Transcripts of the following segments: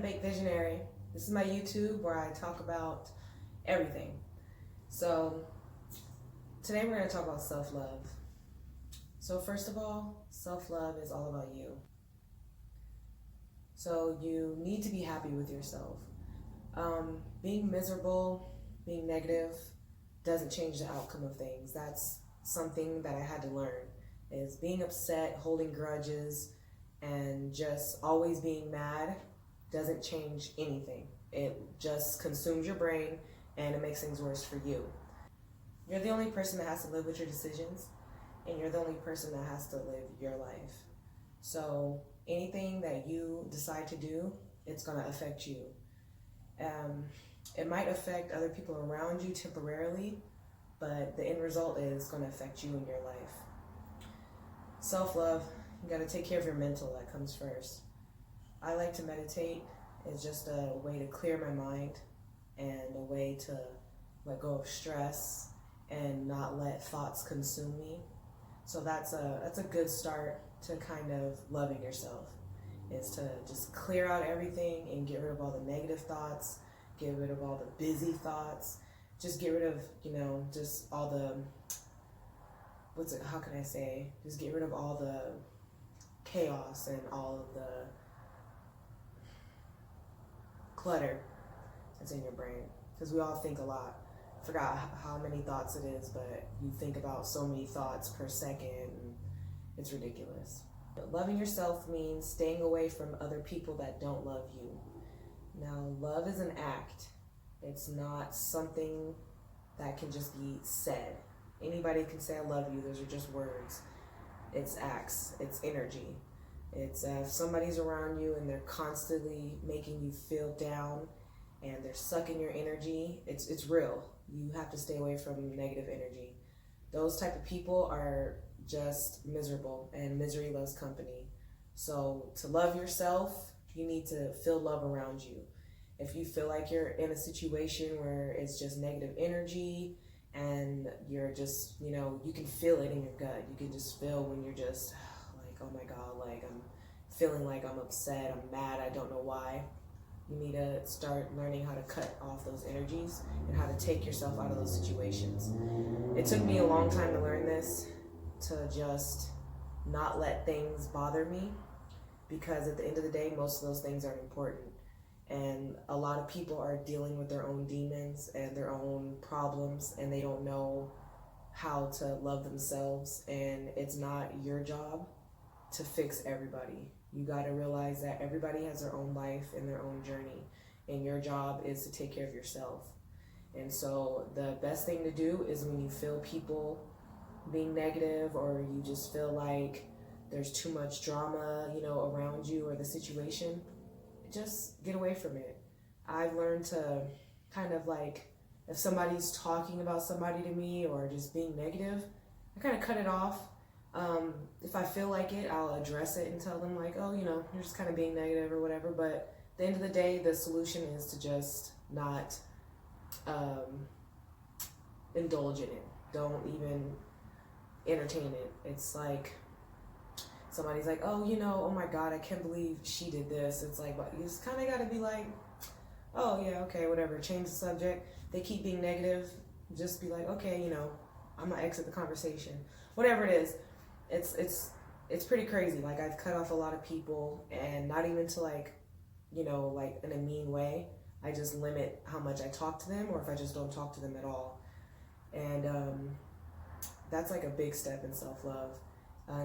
Baked Visionary. This is my YouTube where I talk about everything. So today we're going to talk about self-love. So first of all, self-love is all about you. So you need to be happy with yourself. Being miserable, being negative doesn't change the outcome of things. That's something that I had to learn, is being upset, holding grudges, and just always being mad doesn't change anything. It just consumes your brain and it makes things worse for you. You're the only person that has to live with your decisions, and you're the only person that has to live your life. So anything that you decide to do, it's going to affect you. It might affect other people around you temporarily, but the end result is going to affect you in your life. Self-love, you got to take care of your mental. That comes first. I like to meditate. It's just a way to clear my mind and a way to let go of stress and not let thoughts consume me. So that's a good start to kind of loving yourself, is to just clear out everything and get rid of all the negative thoughts, get rid of all the busy thoughts, just get rid of, just all the, just get rid of all the chaos and all of the clutter that's in your brain, because we all think a lot. I forgot how many thoughts it is, but you think about so many thoughts per second, and it's ridiculous. But loving yourself means staying away from other people that don't love you. Now, love is an act. It's not something that can just be said. Anybody can say I love you. Those are just words. It's acts. It's energy. It's if somebody's around you and they're constantly making you feel down and they're sucking your energy, it's real. You have to stay away from negative energy. Those type of people are just miserable, and misery loves company. So to love yourself, you need to feel love around you. If you feel like you're in a situation where it's just negative energy and you're just, you can feel it in your gut. You can just feel when you're just like, oh my God, like I'm feeling like I'm upset, I'm mad, I don't know why. You need to start learning how to cut off those energies and how to take yourself out of those situations. It took me a long time to learn this, to just not let things bother me, because at the end of the day, most of those things aren't important. And a lot of people are dealing with their own demons and their own problems, and they don't know how to love themselves, and it's not your job to fix everybody. You got to realize that everybody has their own life and their own journey, and your job is to take care of yourself. And so the best thing to do is when you feel people being negative, or you just feel like there's too much drama, around you or the situation, just get away from it. I've learned to kind of like, if somebody's talking about somebody to me or just being negative, I kind of cut it off. If I feel like it, I'll address it and tell them like, oh, you're just kind of being negative or whatever. But at the end of the day, the solution is to just not indulge in it. Don't even entertain it. It's like somebody's like, oh my God, I can't believe she did this. It's like, but you just kind of got to be like, oh yeah, okay, whatever, change the subject. They keep being negative, just be like, okay, I'm gonna exit the conversation. Whatever it is, it's pretty crazy. Like, I've cut off a lot of people, and not even to like in a mean way. I just limit how much I talk to them, or if I just don't talk to them at all. And that's like a big step in self-love.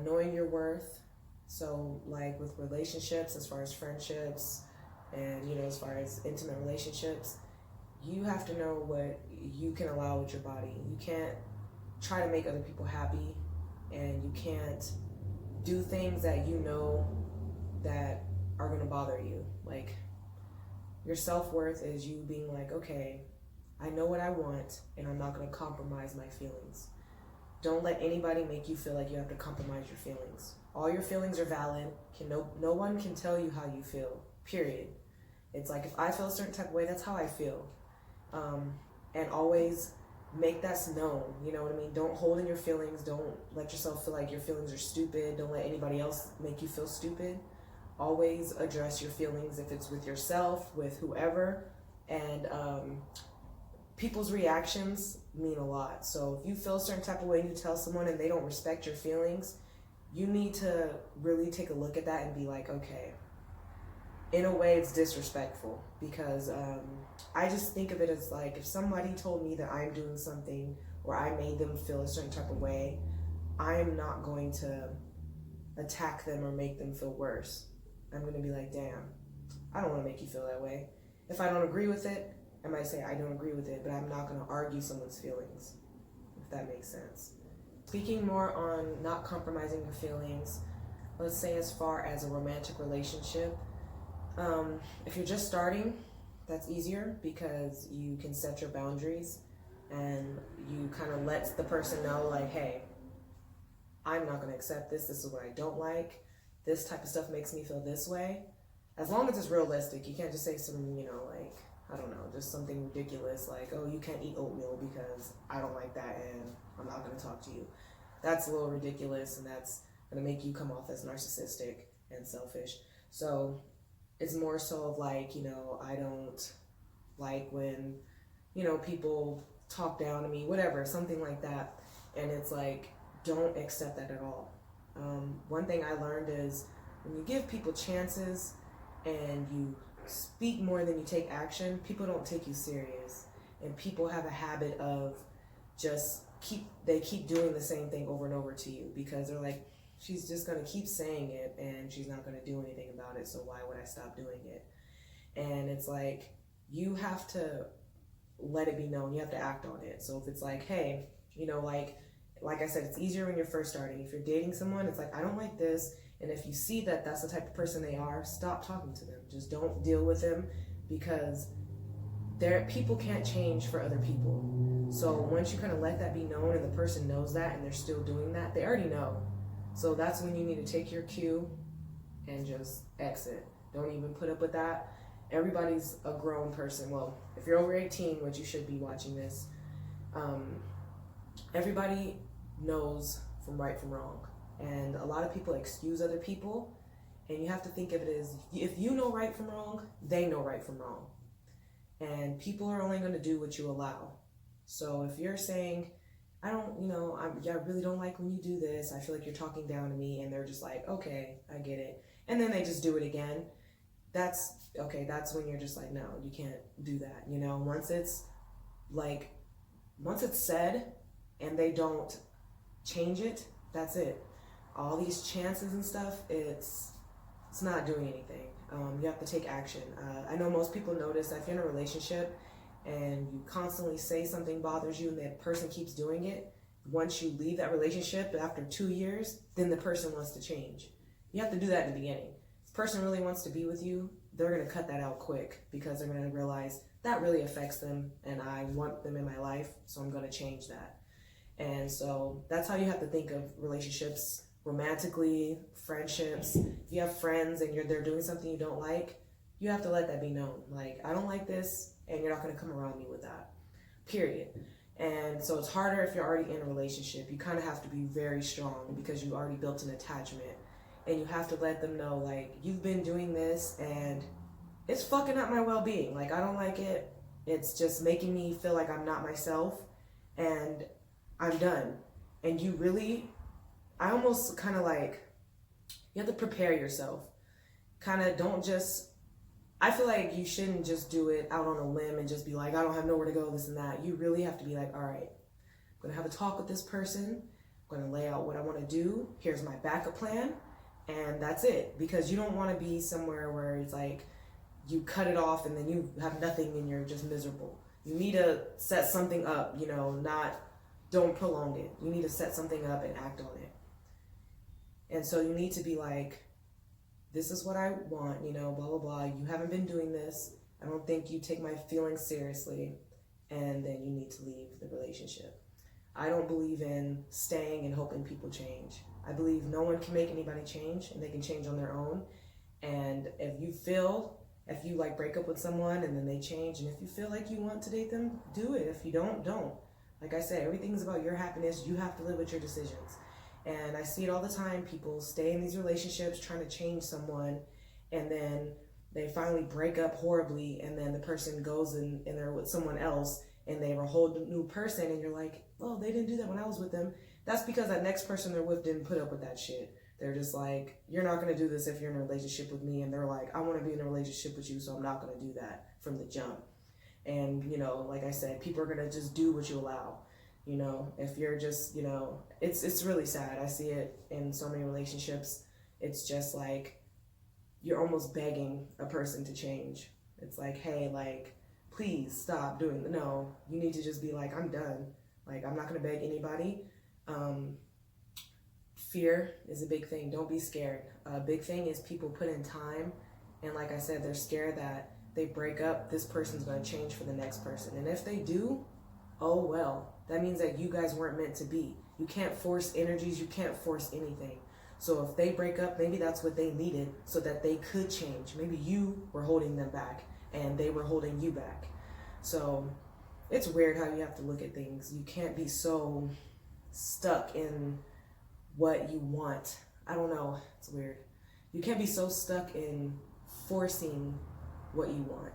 Knowing your worth. So like with relationships, as far as friendships and as far as intimate relationships, you have to know what you can allow with your body. You can't try to make other people happy, and you can't do things that that are going to bother you. Like, your self-worth is you being like, okay, I know what I want, and I'm not going to compromise my feelings. Don't let anybody make you feel like you have to compromise your feelings. All your feelings are valid. No one can tell you how you feel, period. It's like, if I feel a certain type of way, that's how I feel. And always make that known, you know what I mean? Don't hold in your feelings. Don't let yourself feel like your feelings are stupid. Don't let anybody else make you feel stupid. Always address your feelings if it's with yourself, with whoever, and people's reactions mean a lot. So if you feel a certain type of way and you tell someone and they don't respect your feelings, you need to really take a look at that and be like, okay, in a way it's disrespectful, because I just think of it as like, if somebody told me that I'm doing something or I made them feel a certain type of way, I am not going to attack them or make them feel worse. I'm going to be like, damn, I don't want to make you feel that way. If I don't agree with it, I might say I don't agree with it, but I'm not going to argue someone's feelings, if that makes sense. Speaking more on not compromising your feelings, let's say as far as a romantic relationship, if you're just starting, that's easier because you can set your boundaries and you kind of let the person know, like, hey, I'm not going to accept this. This is what I don't like. This type of stuff makes me feel this way. As long as it's realistic, you can't just say some, like, I don't know, just something ridiculous like, oh, you can't eat oatmeal because I don't like that and I'm not going to talk to you. That's a little ridiculous, and that's going to make you come off as narcissistic and selfish. So it's more so of like, I don't like when, people talk down to me, whatever, something like that. And it's like, don't accept that at all. One thing I learned is when you give people chances and you speak more than you take action, people don't take you serious. And people have a habit of just keep doing the same thing over and over to you, because they're like, she's just going to keep saying it and she's not going to do anything about it, so why would I stop doing it? And it's like, you have to let it be known. You have to act on it. So if it's like, hey, like I said, it's easier when you're first starting. If you're dating someone, it's like, I don't like this. And if you see that that's the type of person they are, stop talking to them. Just don't deal with them, because people can't change for other people. So once you kind of let that be known and the person knows that and they're still doing that, they already know. So that's when you need to take your cue and just exit. Don't even put up with that. Everybody's a grown person. Well, if you're over 18, which you should be watching this, everybody knows from right from wrong. And a lot of people excuse other people, and you have to think of it as, if you know right from wrong, they know right from wrong. And people are only going to do what you allow. So if you're saying, I really don't like when you do this, I feel like you're talking down to me, and they're just like, okay, I get it. And then they just do it again. That's when you're just like, no, you can't do that. Once it's said and they don't change it, that's it. All these chances and stuff, it's not doing anything. You have to take action. I know most people notice that if you're in a relationship and you constantly say something bothers you and that person keeps doing it, once you leave that relationship after 2 years, then the person wants to change. You have to do that in the beginning. If the person really wants to be with you, they're going to cut that out quick, because they're going to realize that really affects them and I want them in my life, so I'm going to change that. And so that's how you have to think of relationships, romantically, friendships. If you have friends and they're doing something you don't like, you have to let that be known. Like, I don't like this, and you're not going to come around me with that, period. And so it's harder if you're already in a relationship. You kind of have to be very strong because you already built an attachment, and you have to let them know, like, you've been doing this and it's fucking up my well-being. Like, I don't like it. It's just making me feel like I'm not myself, and I'm done. And I almost kind of like, you have to prepare yourself. Kind of I feel like you shouldn't just do it out on a limb and just be like, I don't have nowhere to go, this and that. You really have to be like, all right, I'm going to have a talk with this person. I'm going to lay out what I want to do. Here's my backup plan. And that's it. Because you don't want to be somewhere where it's like, you cut it off and then you have nothing and you're just miserable. You need to set something up, don't prolong it. You need to set something up and act on it. And so you need to be like, this is what I want, blah, blah, blah. You haven't been doing this. I don't think you take my feelings seriously. And then you need to leave the relationship. I don't believe in staying and hoping people change. I believe no one can make anybody change, and they can change on their own. And if you break up with someone and then they change, and if you feel like you want to date them, do it. If you don't. Like I said, everything's about your happiness. You have to live with your decisions. And I see it all the time. People stay in these relationships trying to change someone, and then they finally break up horribly, and then the person goes and they're with someone else, and they were a whole new person, and you're like, oh, they didn't do that when I was with them. That's because that next person they're with didn't put up with that shit. They're just like, you're not going to do this if you're in a relationship with me. And they're like, I want to be in a relationship with you, so I'm not going to do that from the jump. And, you know, like I said, people are going to just do what you allow. You know, if you're just, you know, it's really sad. I see it in so many relationships. It's just like, you're almost begging a person to change. It's like, hey, like, please stop doing, no, you need to just be like, I'm done. Like, I'm not going to beg anybody. Fear is a big thing. Don't be scared. A big thing is people put in time, and like I said, they're scared that they break up, this person's going to change for the next person. And if they do, oh well. That means that you guys weren't meant to be. You can't force energies. You can't force anything. So if they break up, maybe that's what they needed so that they could change. Maybe you were holding them back and they were holding you back. So it's weird how you have to look at things. You can't be so stuck in what you want. I don't know. It's weird. You can't be so stuck in forcing what you want.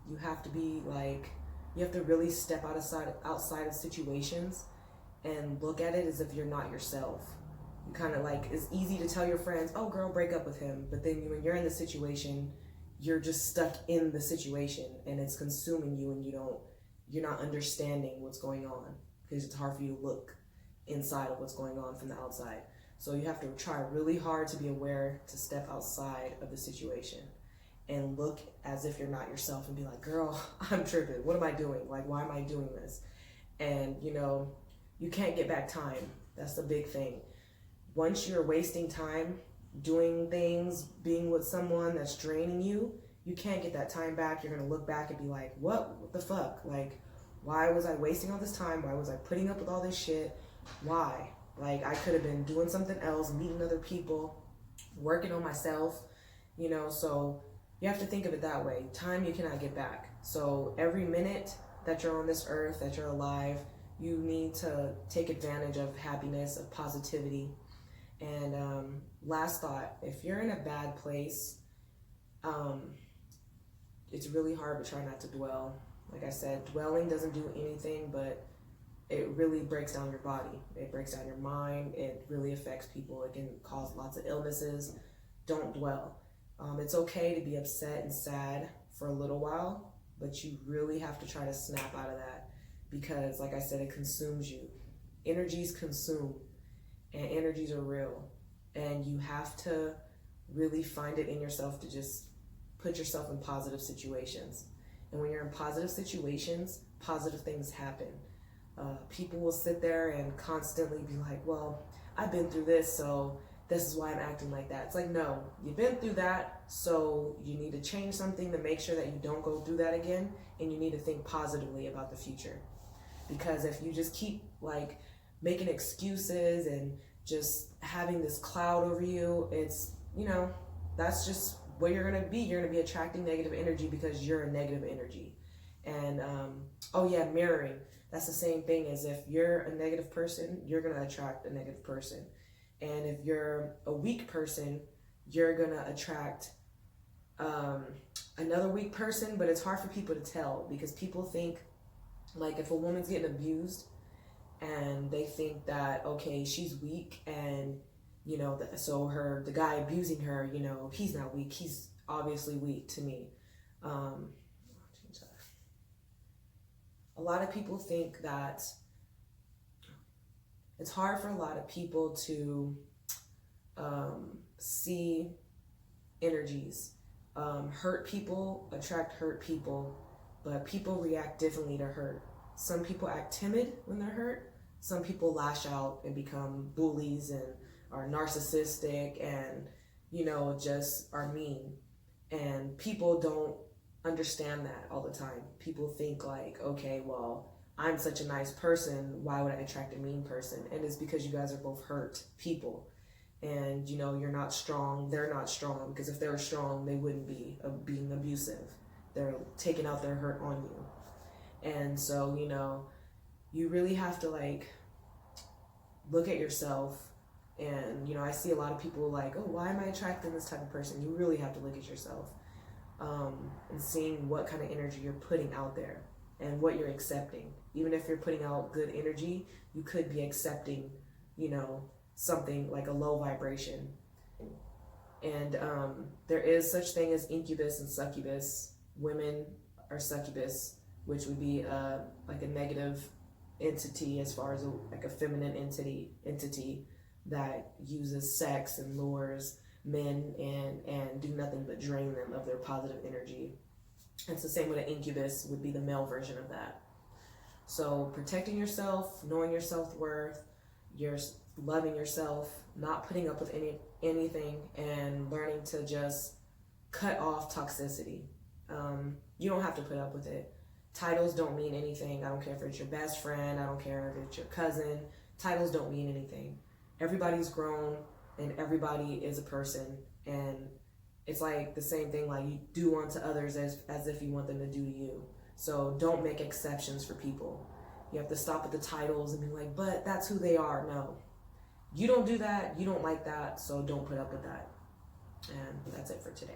You have to be like, you have to really step outside of situations and look at it as if you're not yourself. You kind of like, it's easy to tell your friends, oh girl, break up with him. But then when you're in the situation, you're just stuck in the situation and it's consuming you, and you're not understanding what's going on because it's hard for you to look inside of what's going on from the outside. So you have to try really hard to be aware, to step outside of the situation and look as if you're not yourself and be like, girl, I'm tripping. What am I doing? Like, why am I doing this? And, you know, you can't get back time. That's the big thing. Once you're wasting time doing things, being with someone that's draining you, you can't get that time back. You're going to look back and be like, what the fuck? Like, why was I wasting all this time? Why was I putting up with all this shit? Why? Like, I could have been doing something else, meeting other people, working on myself, you know. So you have to think of it that way. Time you cannot get back. So every minute that you're on this earth, that you're alive, you need to take advantage of happiness, of positivity. And last thought, if you're in a bad place, it's really hard to try not to dwell. Like I said, dwelling doesn't do anything, but it really breaks down your body. It breaks down your mind. It really affects people. It can cause lots of illnesses. Don't dwell. It's okay to be upset and sad for a little while, but you really have to try to snap out of that because, like I said, it consumes you. Energies consume, and energies are real. And you have to really find it in yourself to just put yourself in positive situations. And when you're in positive situations, positive things happen. People will sit there and constantly be like, well, I've been through this, so this is why I'm acting like that. It's like, no, you've been through that, so you need to change something to make sure that you don't go through that again, and you need to think positively about the future. Because if you just keep like making excuses and just having this cloud over you, it's, you know, that's just where you're gonna be. You're gonna be attracting negative energy because you're a negative energy. And oh yeah, mirroring. That's the same thing as if you're a negative person, you're gonna attract a negative person. And if you're a weak person, you're gonna attract another weak person. But it's hard for people to tell because people think, like, if a woman's getting abused and they think that, okay, she's weak, and you know, so the guy abusing her, you know, he's not weak, he's obviously weak to me. A lot of people think that it's hard for a lot of people to see energies. Hurt people attract hurt people, but people react differently to hurt. Some people act timid when they're hurt. Some people lash out and become bullies and are narcissistic and, you know, just are mean. And people don't understand that all the time. People think like, okay, well, I'm such a nice person, why would I attract a mean person? And it's because you guys are both hurt people. And, you know, you're not strong, they're not strong, because if they were strong, they wouldn't be being abusive. They're taking out their hurt on you. And so, you know, you really have to like look at yourself And, you know, I see a lot of people like, oh, why am I attracting this type of person? You really have to look at yourself, and seeing what kind of energy you're putting out there and what you're accepting. Even if you're putting out good energy, you could be accepting, you know, something like a low vibration. And there is such thing as incubus and succubus. Women are succubus, which would be like a negative entity, as far as like a feminine entity that uses sex and lures men and do nothing but drain them of their positive energy. It's the same with an incubus, would be the male version of that. So protecting yourself, knowing your self-worth, you're loving yourself, not putting up with anything, and learning to just cut off toxicity. You don't have to put up with it. Titles don't mean anything. I don't care if it's your best friend. I don't care if it's your cousin. Titles don't mean anything. Everybody's grown and everybody is a person, and it's like the same thing, like you do unto others as if you want them to do to you. So don't make exceptions for people. You have to stop at the titles and be like, but that's who they are. No, you don't do that. You don't like that. So don't put up with that. And that's it for today.